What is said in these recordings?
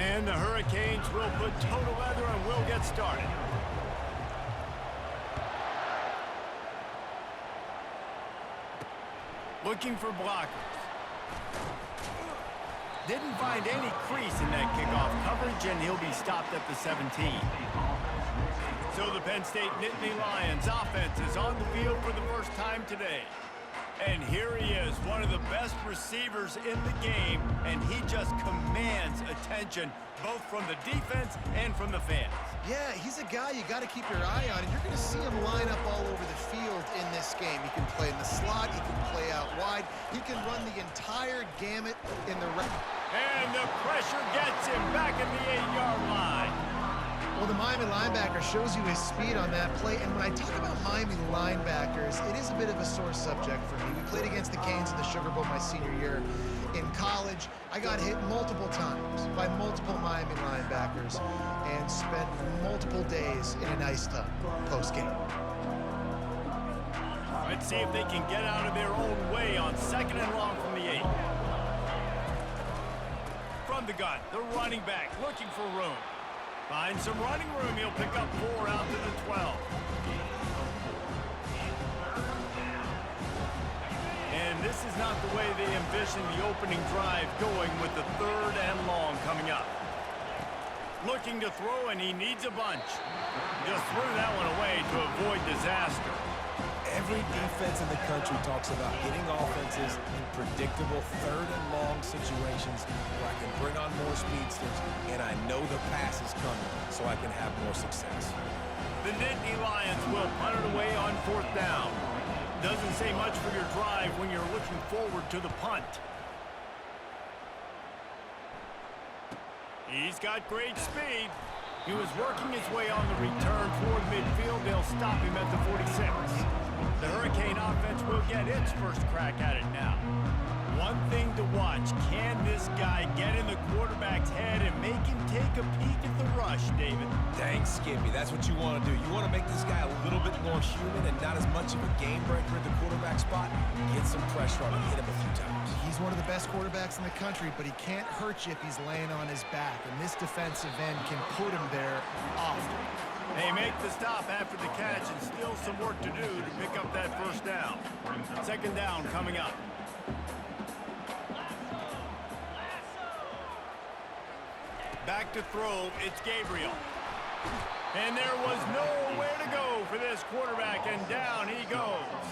And the Hurricanes will put total leather and will get started. Looking for blockers. Didn't find any crease in that kickoff coverage, and he'll be stopped at the 17. So the Penn State Nittany Lions offense is on the field for the first time today. And here he is, one of the best receivers in the game, and he just commands attention both from the defense and from the fans. Yeah, he's a guy you got to keep your eye on, and you're going to see him line up all over the field in this game. He can play in the slot, he can play out wide, he can run the entire gamut in the red. And the pressure gets him back at the 8-yard line. Well, the Miami linebacker shows you his speed on that play, and when I talk about Miami linebackers, it is a bit of a sore subject for me. We played against the Canes in the Sugar Bowl my senior year. In college, I got hit multiple times by multiple Miami linebackers and spent multiple days in an ice tub post-game. Let's see if they can get out of their own way on 2nd and long from the 8. From the gun, the running back looking for room. Finds some running room. He'll pick up 4 out to the 12. And this is not the way they envisioned the opening drive going with the 3rd and long coming up. Looking to throw, and he needs a bunch. Just threw that one away to avoid disaster. Every defense in the country talks about getting offenses in predictable 3rd and long situations where I can bring on more speedsters and I know the pass is coming so I can have more success. The Nittany Lions will punt it away on 4th down. Doesn't say much for your drive when you're looking forward to the punt. He's got great speed. He was working his way on the return toward midfield. They'll stop him at the 46. The Hurricane offense will get its first crack at it now. One thing to watch, can this guy get in the quarterback's head and make him take a peek at the rush, David? Dang, Skippy, that's what you want to do. You want to make this guy a little bit more human and not as much of a game breaker at the quarterback spot. Get some pressure on him, hit him a few times. He's one of the best quarterbacks in the country, but he can't hurt you if he's laying on his back, and this defensive end can put him there often. They make the stop after the catch, and still some work to do to pick up that 1st down. 2nd down coming up. Back to throw, it's Gabriel. And there was nowhere to go for this quarterback, and down he goes.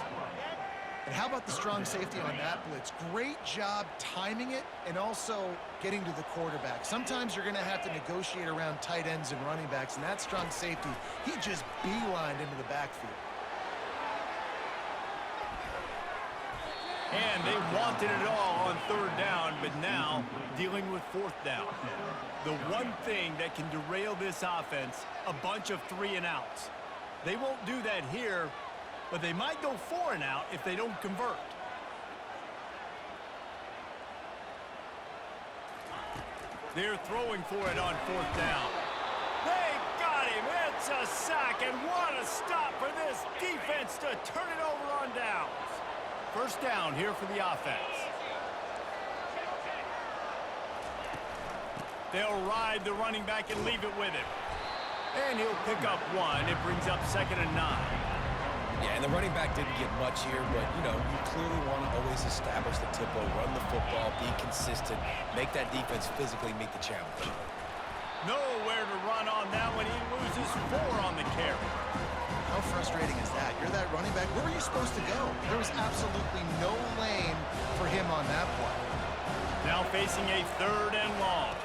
And how about the strong safety on that blitz? Great job timing it and also getting to the quarterback. Sometimes you're going to have to negotiate around tight ends and running backs, and that strong safety, he just beelined into the backfield. And they wanted it all on 3rd down, but now dealing with 4th down. The one thing that can derail this offense, a bunch of 3-and-outs. They won't do that here, but they might go 4-and-out if they don't convert. They're throwing for it on 4th down. They got him. It's a sack, and what a stop for this defense to turn it over on downs. 1st down here for the offense. They'll ride the running back and leave it with him. And he'll pick up 1. It brings up 2nd and 9. Yeah, and the running back didn't get much here, but, you know, you clearly want to always establish the tempo, run the football, be consistent, make that defense physically meet the challenge. Nowhere to run on that one. He loses 4 on the carry. How frustrating is that? You're that running back. Where were you supposed to go? There was absolutely no lane for him on that play. Now facing a 3rd and long.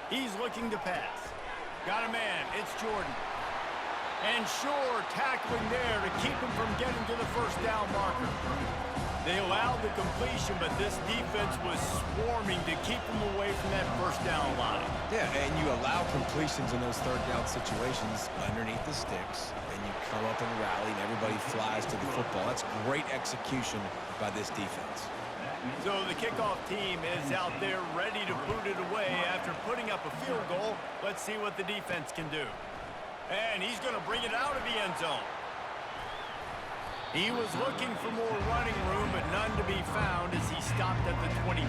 He's looking to pass. Got a man. It's Jordan. And sure, tackling there to keep him from getting to the 1st down marker. They allowed the completion, but this defense was swarming to keep him away from that 1st down line. Yeah, and you allow completions in those 3rd down situations underneath the sticks, and you come up and rally, and everybody flies to the football. That's great execution by this defense. So the kickoff team is out there ready to boot it away after putting up a field goal. Let's see what the defense can do. And he's going to bring it out of the end zone. He was looking for more running room, but none to be found as he stopped at the 23.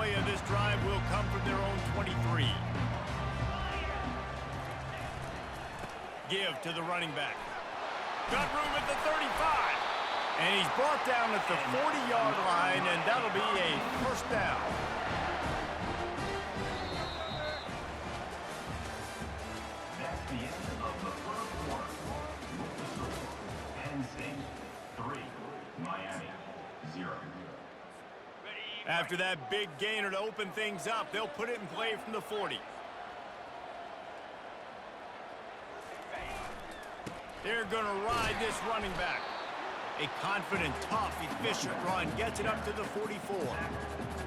play of this drive will come from their own 23. Give to the running back. Got room at the 35. And he's brought down at the 40-yard line, and that'll be a first down. That's the end of the first quarter. The score, Penn State 3, Miami 0. After that big gainer to open things up, they'll put it in play from the 40. They're going to ride this running back. A confident, tough, efficient run gets it up to the 44.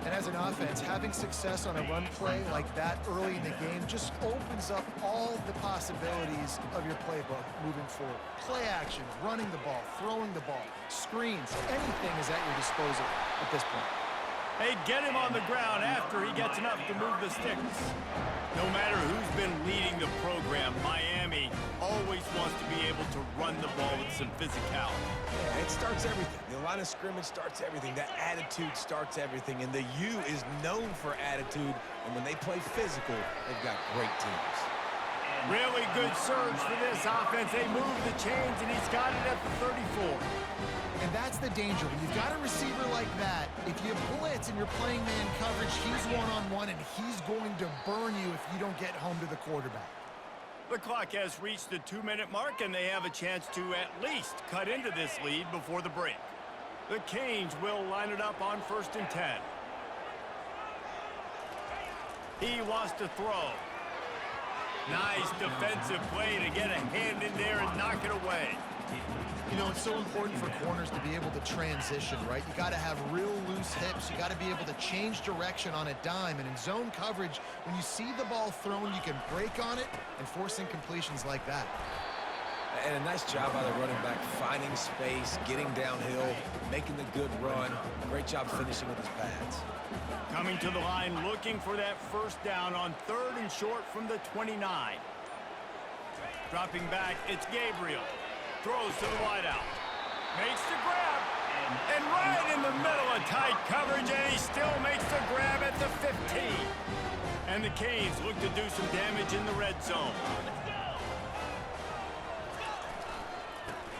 And as an offense, having success on a run play like that early in the game just opens up all the possibilities of your playbook moving forward. Play action, running the ball, throwing the ball, screens, anything is at your disposal at this point. They get him on the ground after he gets enough to move the sticks. No matter who's been leading the program, Miami always wants to be able to run the ball with some physicality. Yeah, it starts everything. The line of scrimmage starts everything. That attitude starts everything. And the U is known for attitude. And when they play physical, they've got great teams. Really good surge for this offense. They move the chains, and he's got it at the 34. And that's the danger. When you've got a receiver like that, if you blitz and you're playing man coverage, he's one-on-one, and he's going to burn you if you don't get home to the quarterback. The clock has reached the 2-minute mark, and they have a chance to at least cut into this lead before the break. The Canes will line it up on 1st and 10. He wants to throw. Nice defensive play to get a hand in there and knock it away. You know, it's so important for corners to be able to transition, right? You got to have real loose hips. You got to be able to change direction on a dime. And in zone coverage, when you see the ball thrown, you can break on it and force incompletions like that. And a nice job by the running back, finding space, getting downhill, making the good run. Great job finishing with his pads. Coming to the line, looking for that first down on 3rd and short from the 29. Dropping back, it's Gabriel. Throws to the wideout. Makes the grab. And right in the middle of tight coverage, and he still makes the grab at the 15. And the Canes look to do some damage in the red zone.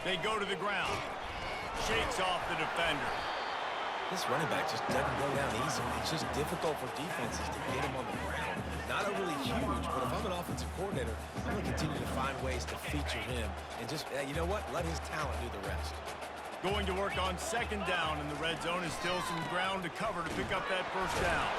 They go to the ground. Shakes off the defender. This running back just doesn't go down easily. It's just difficult for defenses to get him on the ground. Not a really huge, but if I'm an offensive coordinator, I'm going to continue to find ways to feature him and just, you know what, let his talent do the rest. Going to work on 2nd down in the red zone, is still some ground to cover to pick up that first down.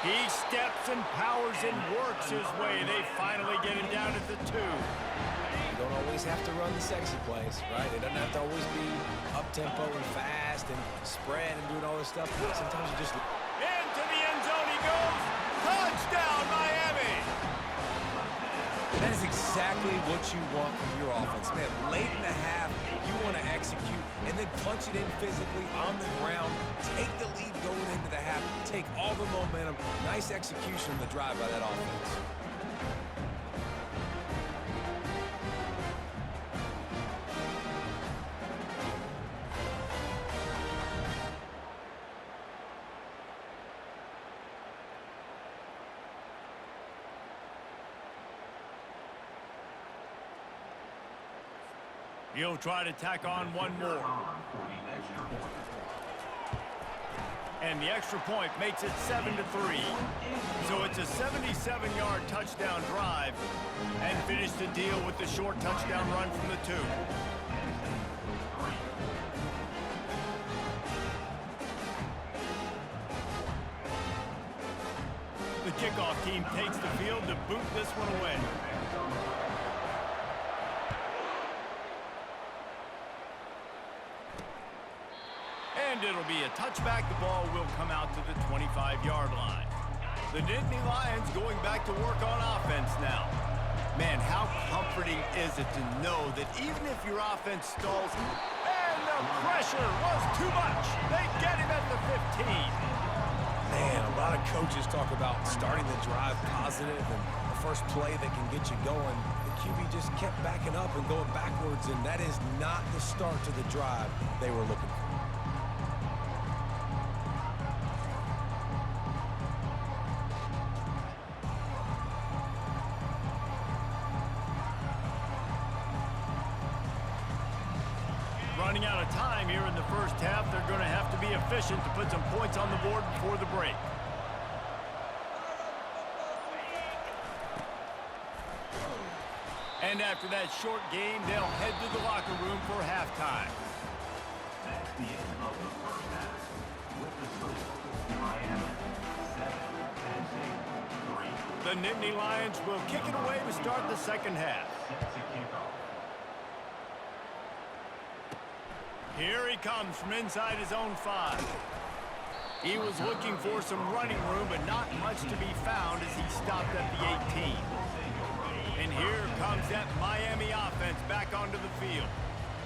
He steps and powers and works his way. They finally get him down at the 2. You don't always have to run the sexy plays, right? It doesn't have to always be up-tempo and fast and spread and doing all this stuff. Sometimes you just... Into the end zone he goes. Touchdown, Miami! That is exactly what you want from your offense, man. Late in the half, you want to execute and then punch it in physically on the ground. Take the lead going into the half. Take all the momentum. Nice execution on the drive by that offense. He'll try to tack on one more. And the extra point makes it 7-3. So it's a 77-yard touchdown drive, and finish the deal with the short touchdown run from the 2. The kickoff team takes the field to boot this one away. And it'll be a touchback. The ball will come out to the 25-yard line. The Nittany Lions going back to work on offense now. Man, how comforting is it to know that even if your offense stalls, and the pressure was too much, they get him at the 15. Man, a lot of coaches talk about starting the drive positive and the first play that can get you going. The QB just kept backing up and going backwards, and that is not the start to the drive they were looking for. running out of time here in the first half. They're going to have to be efficient to put some points on the board before the break. And after that short game, they'll head to the locker room for halftime. That's the end of the first half. With the score, Miami 7, Penn State 3. The Nittany Lions will kick it away to start the second half. Set to kickoff. Here he comes from inside his own 5. He was looking for some running room, but not much to be found as he stopped at the 18. And here comes that Miami offense back onto the field.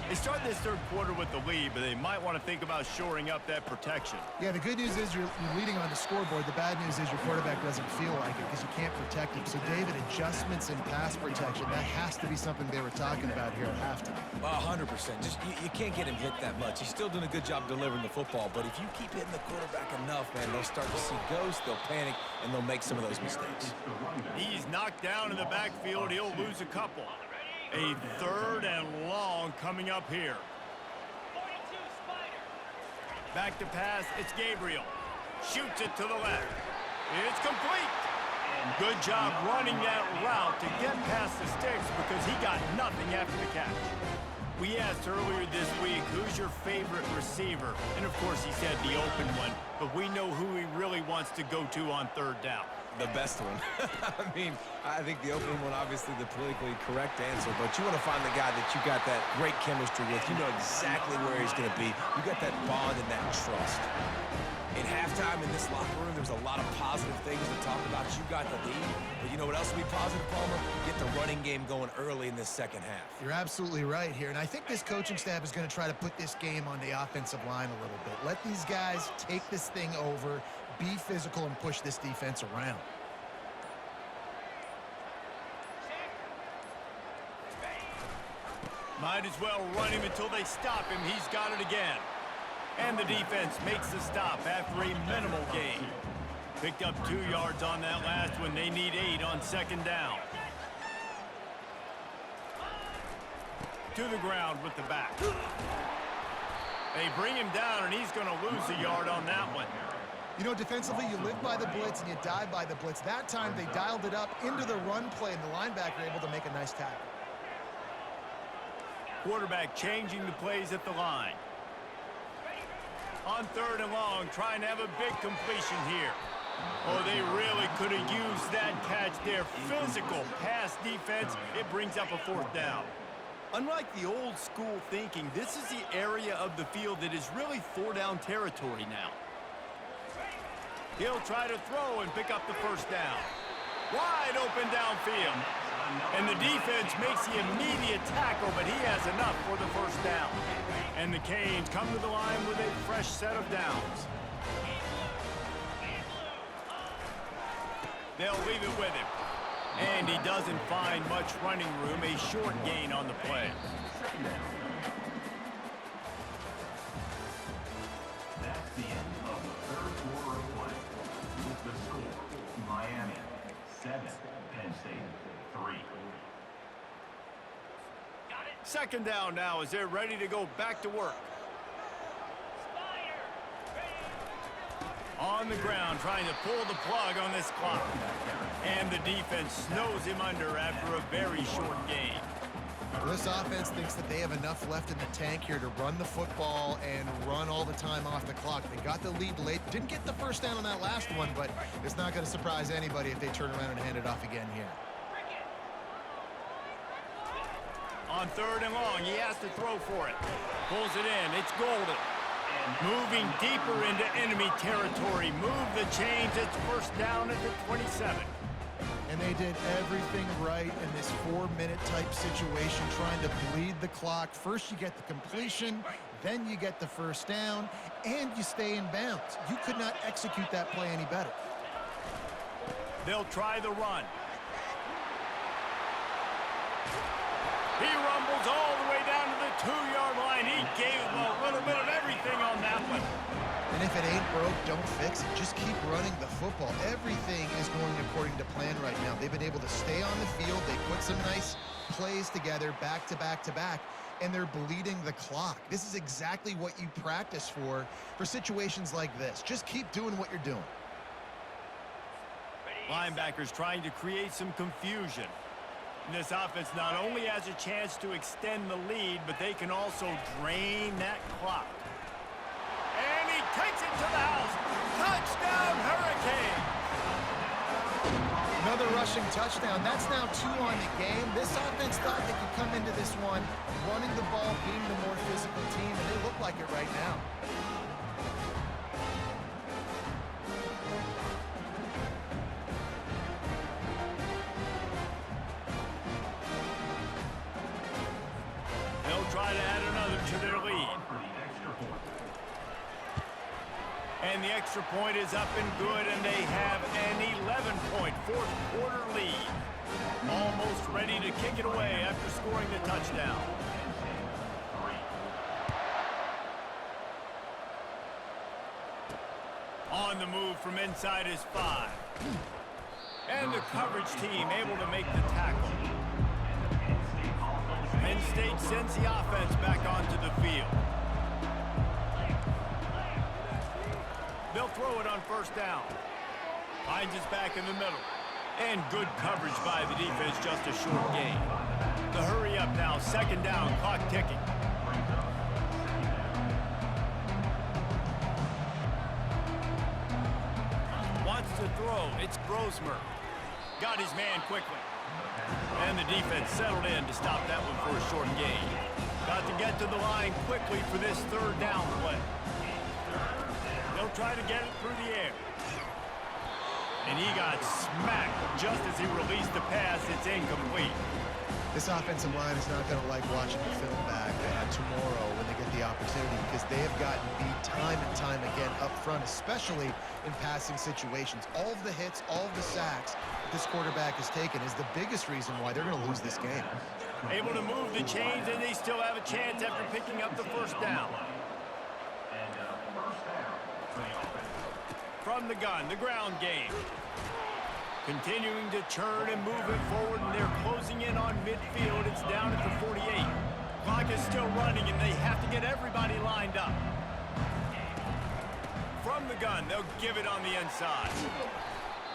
They start this third quarter with the lead, but they might want to think about shoring up that protection. Yeah, the good news is you're leading on the scoreboard. The bad news is your quarterback doesn't feel like it because you can't protect him. So, David, adjustments in pass protection, that has to be something they were talking about here at halftime. 100%. Just you can't get him hit that much. He's still doing a good job delivering the football, but if you keep hitting the quarterback enough, man, they'll start to see ghosts, they'll panic, and they'll make some of those mistakes. He's knocked down in the backfield. He'll lose a couple. A third and long coming up here. Back to pass, it's Gabriel. Shoots it to the left. It's complete. Good job running that route to get past the sticks because he got nothing after the catch. We asked earlier this week, who's your favorite receiver? And of course he said the open one, but we know who he really wants to go to on third down. The best one. I mean, I think the opening one, obviously the politically correct answer, but you want to find the guy that you got that great chemistry with. You know exactly where he's going to be. You got that bond and that trust. In halftime in this locker room, there's a lot of positive things to talk about. You got the lead, but you know what else will be positive, Palmer? Get the running game going early in this second half. You're absolutely right here, and I think this coaching staff is going to try to put this game on the offensive line a little bit. Let these guys take this thing over, be physical, and push this defense around. Might as well run him until they stop him. He's got it again. And the defense makes the stop after a minimal gain. Picked up 2 yards on that last one. They need 8 on second down. To the ground with the back. They bring him down, and he's going to lose a yard on that one. You know, defensively, you live by the blitz and you die by the blitz. That time, they dialed it up into the run play, and the linebacker able to make a nice tackle. Quarterback changing the plays at the line. On third and long, trying to have a big completion here. Oh, they really could have used that catch there. Physical pass defense. It brings up a fourth down. Unlike the old school thinking, this is the area of the field that is really four-down territory now. He'll try to throw and pick up the first down. Wide open downfield. And the defense makes the immediate tackle, but he has enough for the first down. And the Canes come to the line with a fresh set of downs. They'll leave it with him. And he doesn't find much running room. A short gain on the play. That's the end of the third quarter of play. With the score, Miami 7, Penn State 3. Second down now as they're ready to go back to work. On the ground, trying to pull the plug on this clock. And the defense snows him under after a very short game. This offense thinks that they have enough left in the tank here to run the football and run all the time off the clock. They got the lead late. Didn't get the first down on that last one, but it's not going to surprise anybody if they turn around and hand it off again here. On third and long, he has to throw for it. Pulls it in. It's Golden. Moving deeper into enemy territory. Move the chains. It's first down at the 27. And they did everything right in this 4-minute type situation, trying to bleed the clock. First you get the completion, then you get the first down, and you stay in bounds. You could not execute that play any better. They'll try the run. He rumbles all the way down to the 2-yard line. He gave him a little bit of everything on that one. And if it ain't broke, don't fix it. Just keep running the football. Everything is going according to plan right now. They've been able to stay on the field. They put some nice plays together back to back to back. and they're bleeding the clock. This is exactly what you practice for situations like this. Just keep doing what you're doing. Linebackers trying to create some confusion. And this offense not only has a chance to extend the lead, but they can also drain that clock. And he takes it to the house. Touchdown, Hurricane! Another rushing touchdown. That's now 2 on the game. This offense thought they could come into this one running the ball, being the more physical team, and they look like it right now. They'll try to add another to their lead. And the extra point is up and good, and they have an 11-point fourth-quarter lead. Almost ready to kick it away after scoring the touchdown. On the move from inside his 5. And the coverage team able to make the tackle. Penn State sends the offense back onto the field. They'll throw it on first down. Finds his back in the middle. And good coverage by the defense, just a short gain. The hurry up now, second down, clock ticking. Wants to throw, it's Grosmer. Got his man quickly. And the defense settled in to stop that one for a short gain. Got to get to the line quickly for this third down play. They'll try to get it through the air. And he got smacked just as he released the pass. It's incomplete. This offensive line is not going to like watching the film back tomorrow when they get the opportunity, because they have gotten beat time and time again up front, especially in passing situations. All of the hits, all of the sacks that this quarterback has taken is the biggest reason why they're going to lose this game. Able to move the chains, and they still have a chance after picking up the first down. From the gun, the ground game. Continuing to churn and move it forward, and they're closing in on midfield. It's down at the 48. Clock is still running, and they have to get everybody lined up. From the gun, they'll give it on the inside.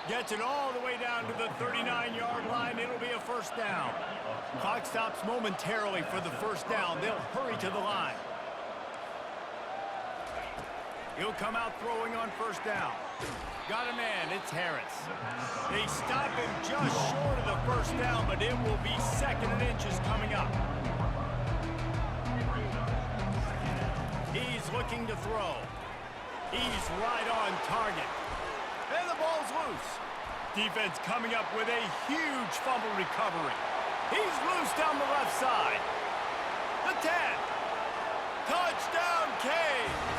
Gets it all the way down to the 39-yard line. It'll be a first down. Clock stops momentarily for the first down. They'll hurry to the line. He'll come out throwing on first down. Got a man, it's Harris. They stop him just short of the first down, but it will be second and inches coming up. He's looking to throw. He's right on target. And the ball's loose. Defense coming up with a huge fumble recovery. He's loose down the left side. The 10. Touchdown, Canes.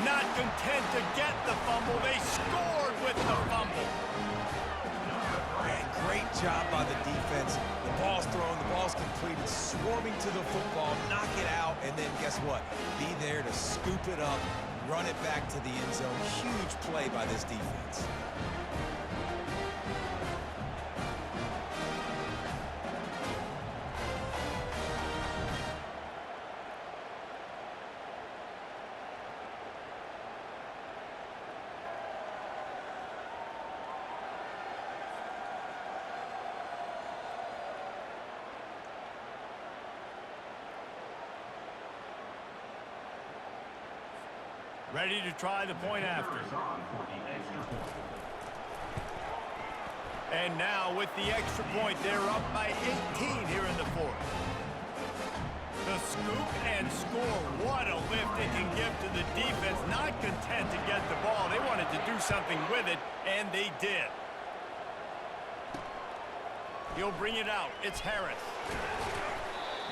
Not content to get the fumble, they scored with the fumble. Man, great job by the defense. The ball's thrown, the ball's completed, swarming to the football, knock it out, and then guess what? Be there to scoop it up, run it back to the end zone. Huge play by this defense. Ready to try the point after. And now with the extra point, they're up by 18 here in the fourth. The scoop and score. What a lift it can give to the defense. Not content to get the ball. They wanted to do something with it, and they did. He'll bring it out. It's Harris.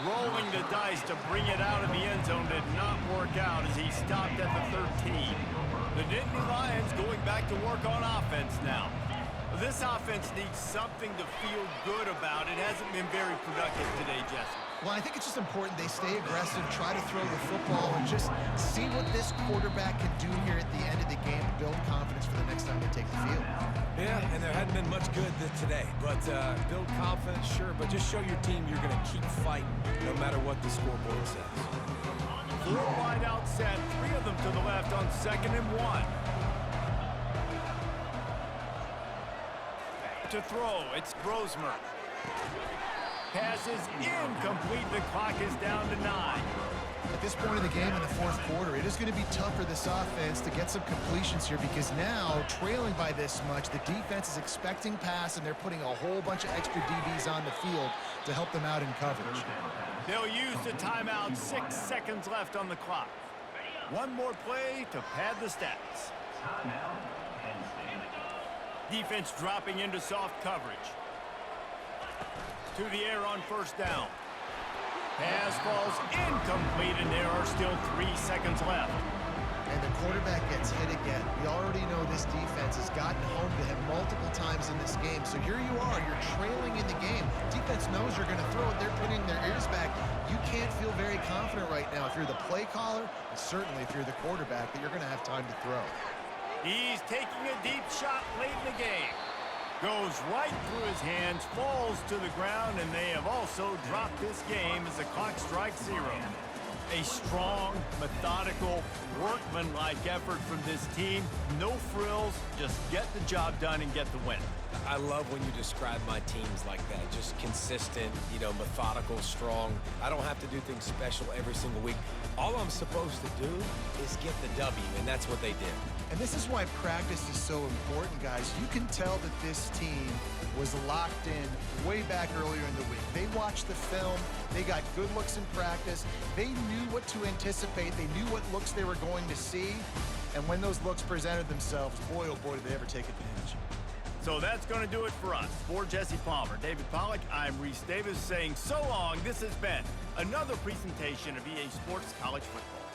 Rolling the dice to bring it out of the end zone did not work out as he stopped at the 13. The Nittany Lions going back to work on offense now. This offense needs something to feel good about. It hasn't been very productive today, Jesse. Well, I think it's just important they stay aggressive, try to throw the football, and just see what this quarterback can do here at the end of the game to build confidence for the next time they take the field. Yeah, and there hadn't been much good today. But build confidence, sure, but just show your team you're going to keep fighting no matter what the scoreboard says. 4 wide out set, 3 of them to the left on 2nd and 1. To throw, it's Brosmer. Pass is incomplete. The clock is down to 9. At this point in the game in the fourth quarter, it is going to be tough for this offense to get some completions here because now, trailing by this much, the defense is expecting pass, and they're putting a whole bunch of extra DBs on the field to help them out in coverage. They'll use the timeout. 6 seconds left on the clock. One more play to pad the stats. Defense dropping into soft coverage. To the air on 1st down. Pass falls incomplete, and there are still 3 seconds left. And the quarterback gets hit again. We already know this defense has gotten home to him multiple times in this game. So here you are, you're trailing in the game. Defense knows you're going to throw it. They're pinning their ears back. You can't feel very confident right now if you're the play caller, and certainly if you're the quarterback, that you're going to have time to throw. He's taking a deep shot late in the game. Goes right through his hands, falls to the ground, and they have also dropped this game as the clock strikes 0. A strong, methodical, workmanlike effort from this team. No frills, just get the job done and get the win. I love when you describe my teams like that. Just consistent, methodical, strong. I don't have to do things special every single week. All I'm supposed to do is get the W, and that's what they did. And this is why practice is so important, guys. You can tell that this team was locked in way back earlier in the week. They watched the film. They got good looks in practice. They knew what to anticipate. They knew what looks they were going to see. And when those looks presented themselves, boy, oh boy, did they ever take advantage. So that's going to do it for us. For Jesse Palmer, David Pollack, I'm Reese Davis saying so long. This has been another presentation of EA Sports College Football.